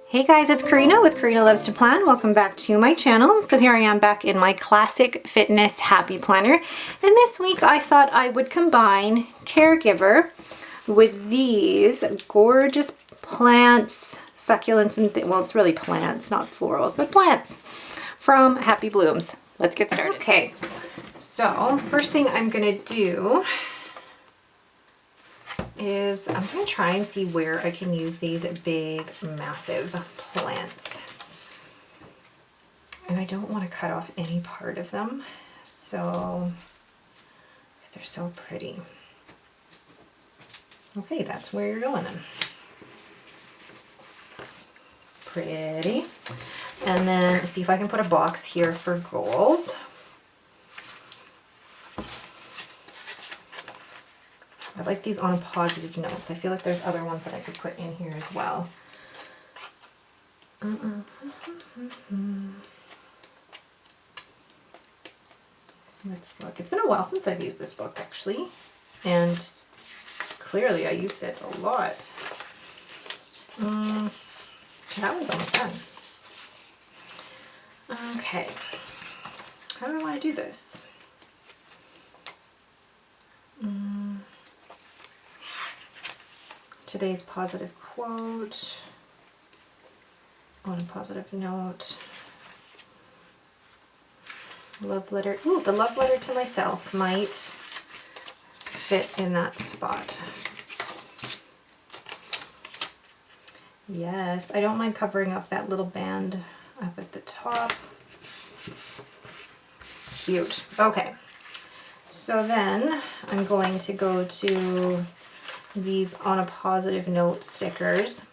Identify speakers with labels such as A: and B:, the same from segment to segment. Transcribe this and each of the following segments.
A: Hey guys, it's Karina with Karina Loves to Plan. Welcome back to my channel. So here I am back in my classic fitness happy planner. And this week I thought I would combine Caregiver with these gorgeous plants, succulents, and well, it's really plants, not florals, but plants from Happy Blooms. Let's get started. Okay, so first thing I'm gonna do is I'm going to try and see where I can use these big, massive plants. And I don't want to cut off any part of them, so they're so pretty. Okay, that's where you're going then. Pretty. And then see if I can put a box here for goals. I like these on positive notes. I feel like there's other ones that I could put in here as well. Let's look. It's been a while since I've used this book actually, and clearly I used it a lot. That one's almost done. Okay, how do I want to do this? Today's positive quote, on a positive note, love letter. Ooh, the love letter to myself might fit in that spot. Yes, I don't mind covering up that little band up at the top. Cute. Okay, so then I'm going to go to these on a positive note stickers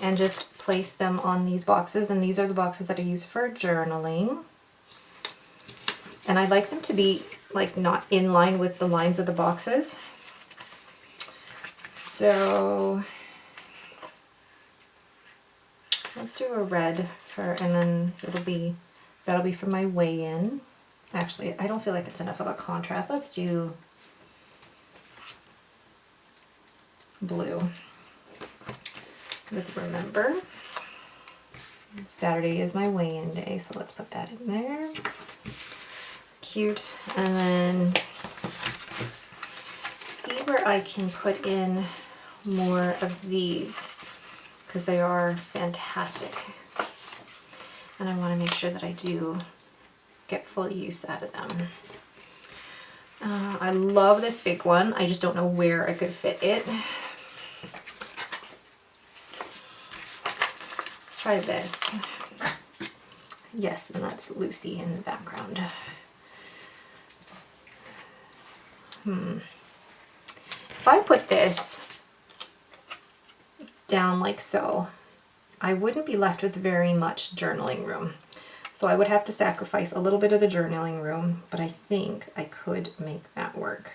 A: and just place them on these boxes, and these are the boxes that I use for journaling, and I like them to be like not in line with the lines of the boxes. So let's do a red for, and then that'll be for my weigh-in. Actually, I don't feel like it's enough of a contrast. Let's do blue with remember. Saturday is my weigh-in day, so let's put that in there. Cute. And then see where I can put in more of these, because they are fantastic and I want to make sure that I do get full use out of them. I love this big one. I just don't know where I could fit it. Let's try this. Yes, and that's Lucy in the background. If I put this down like so, I wouldn't be left with very much journaling room. So I would have to sacrifice a little bit of the journaling room, but I think I could make that work.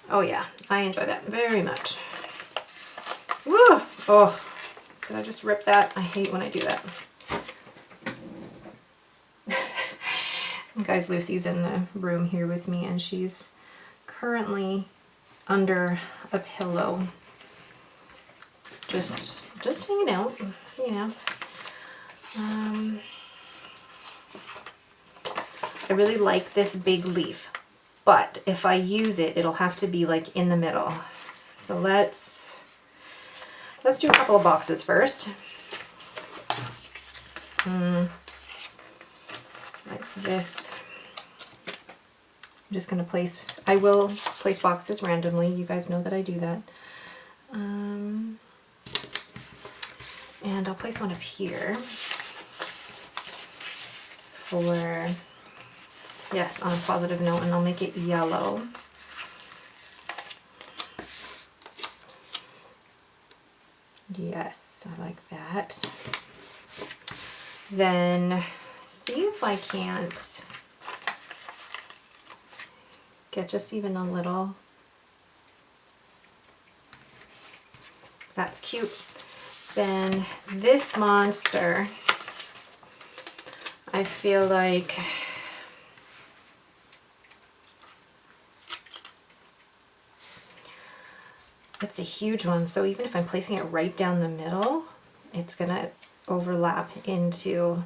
A: Oh yeah, I enjoy that very much. Woo! Oh, did I just rip that? I hate when I do that. Guys, Lucy's in the room here with me, and she's currently under a pillow, just hanging out. Yeah. I really like this big leaf, but if I use it, it'll have to be like in the middle. So let's do a couple of boxes first. Like this. I'm just going to place, I will place boxes randomly. You guys know that I do that. And I'll place one up here for, yes, on a positive note, and I'll make it yellow. Yes, I like that. Then see if I can't get just even a little. That's cute. Then this monster, I feel like It's a huge one, so even if I'm placing it right down the middle, it's gonna overlap into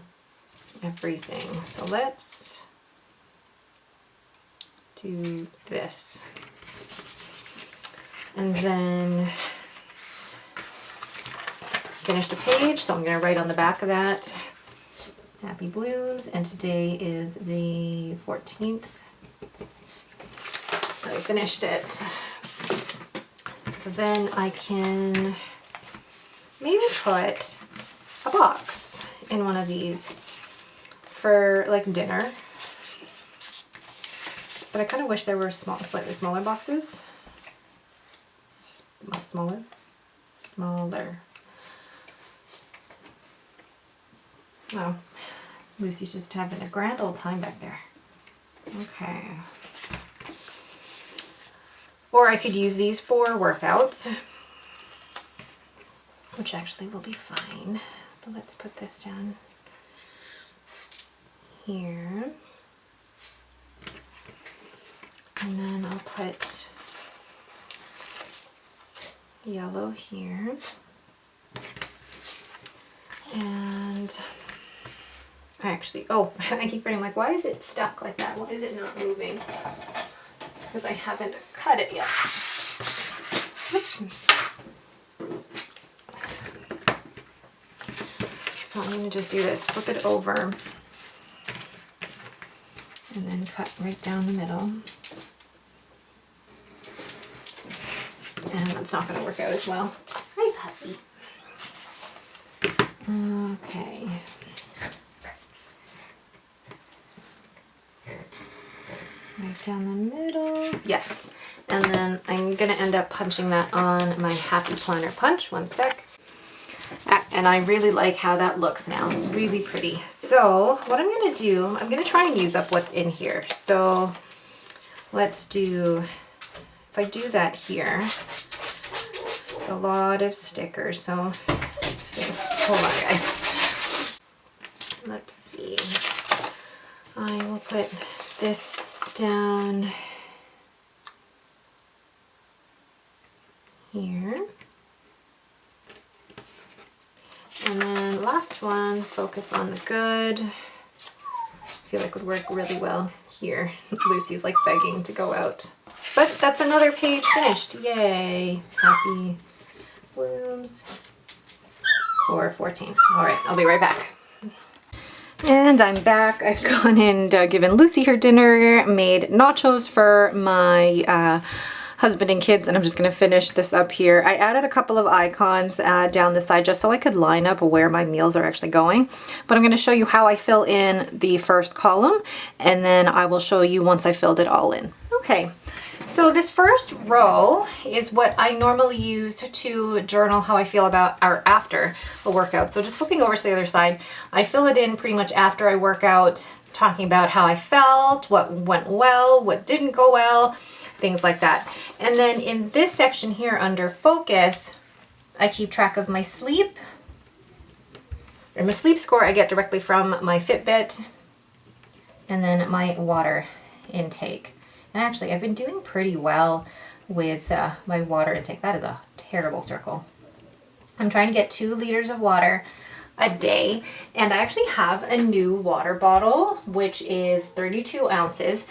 A: everything. So let's do this. And then finished a page, so I'm gonna write on the back of that, Happy Blooms, and today is the 14th. I finished it. So then I can maybe put a box in one of these for like dinner. But I kind of wish there were slightly smaller boxes. Smaller. Oh, Lucy's just having a grand old time back there. Okay. Or I could use these for workouts, which actually will be fine. So let's put this down here. And then I'll put yellow here. And I actually, oh, I keep forgetting, like, why is it stuck like that? Why is it not moving? Because I haven't cut it yet. Oops. So I'm going to just do this, flip it over, and then cut right down the middle. And that's not going to work out as well. Hi, puppy. Okay. Right down the middle. Yes. And then I'm going to end up punching that on my Happy Planner punch. One sec. And I really like how that looks now. Really pretty. So what I'm going to do, I'm going to try and use up what's in here. So let's do, if I do that here, it's a lot of stickers. So hold on, guys. Let's see. I will put this down here. And then last one, focus on the good. I feel like would work really well here. Lucy's like begging to go out. But that's another page finished. Yay. Happy Blooms for 14. All right, I'll be right back. And I'm back. I've gone and given Lucy her dinner, made nachos for my husband and kids, and I'm just going to finish this up here. I added a couple of icons down the side just so I could line up where my meals are actually going. But I'm going to show you how I fill in the first column, and then I will show you once I filled it all in. Okay. So this first row is what I normally use to journal how I feel about or after a workout. So just flipping over to the other side, I fill it in pretty much after I work out, talking about how I felt, what went well, what didn't go well, things like that. And then in this section here under focus, I keep track of my sleep. And my sleep score I get directly from my Fitbit, and then my water intake. And actually, I've been doing pretty well with my water intake. That is a terrible circle. I'm trying to get 2 liters of water a day. And I actually have a new water bottle, which is 32 ounces.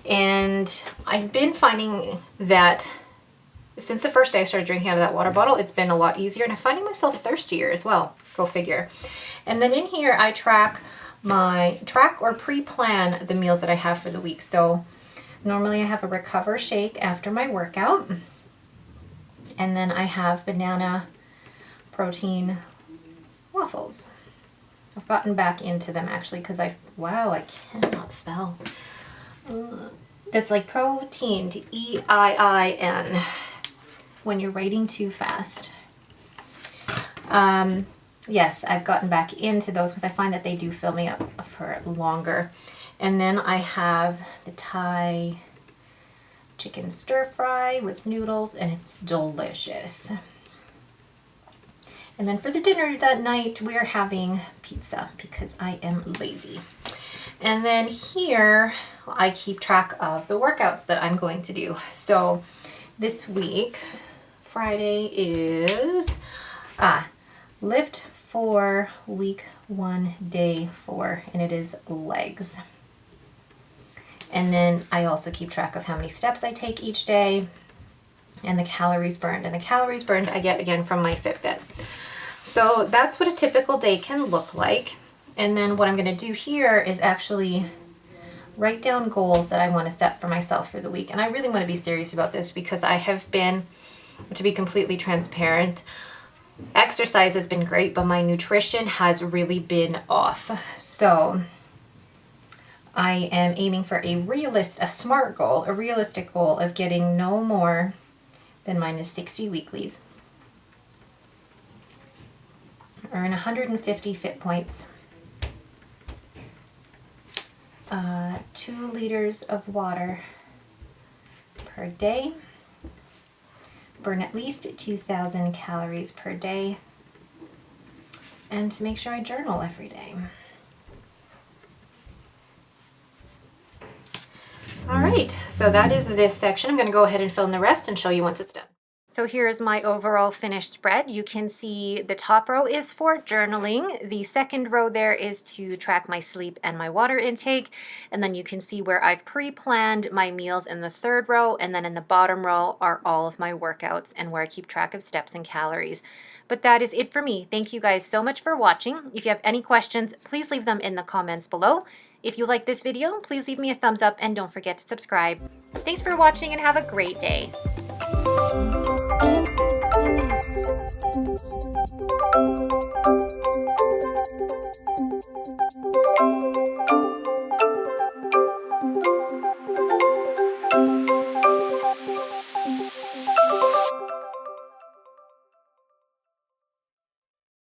A: And I've been finding that since the first day I started drinking out of that water bottle, it's been a lot easier. And I'm finding myself thirstier as well. Go figure. And then in here, I track or pre-plan the meals that I have for the week. So normally I have a Recover shake after my workout, and then I have banana protein waffles. I've gotten back into them actually because wow, I cannot spell. That's like protein, to E-I-I-N, when you're writing too fast. Yes, I've gotten back into those because I find that they do fill me up for longer. And then I have the Thai chicken stir fry with noodles, and it's delicious. And then for the dinner that night, we're having pizza because I am lazy. And then here, I keep track of the workouts that I'm going to do. So this week, Friday is lift for week 1, day 4, and it is legs. And then I also keep track of how many steps I take each day and the calories burned. And the calories burned I get again from my Fitbit. So that's what a typical day can look like. And then what I'm going to do here is actually write down goals that I want to set for myself for the week. And I really want to be serious about this because I have been, to be completely transparent, exercise has been great, but my nutrition has really been off. So I am aiming for a smart goal, a realistic goal of getting no more than minus 60 weeklies. Earn 150 fit points. 2 liters of water per day. Burn at least 2,000 calories per day. And to make sure I journal every day. All right, so that is this section. I'm going to go ahead and fill in the rest and show you once it's done. So here's my overall finished spread. You can see the top row is for journaling. The second row there is to track my sleep and my water intake. And then you can see where I've pre-planned my meals in the third row. And then in the bottom row are all of my workouts and where I keep track of steps and calories. But that is it for me. Thank you guys so much for watching. If you have any questions, please leave them in the comments below. If you like this video, please leave me a thumbs up and don't forget to subscribe. Thanks for watching and have a great day.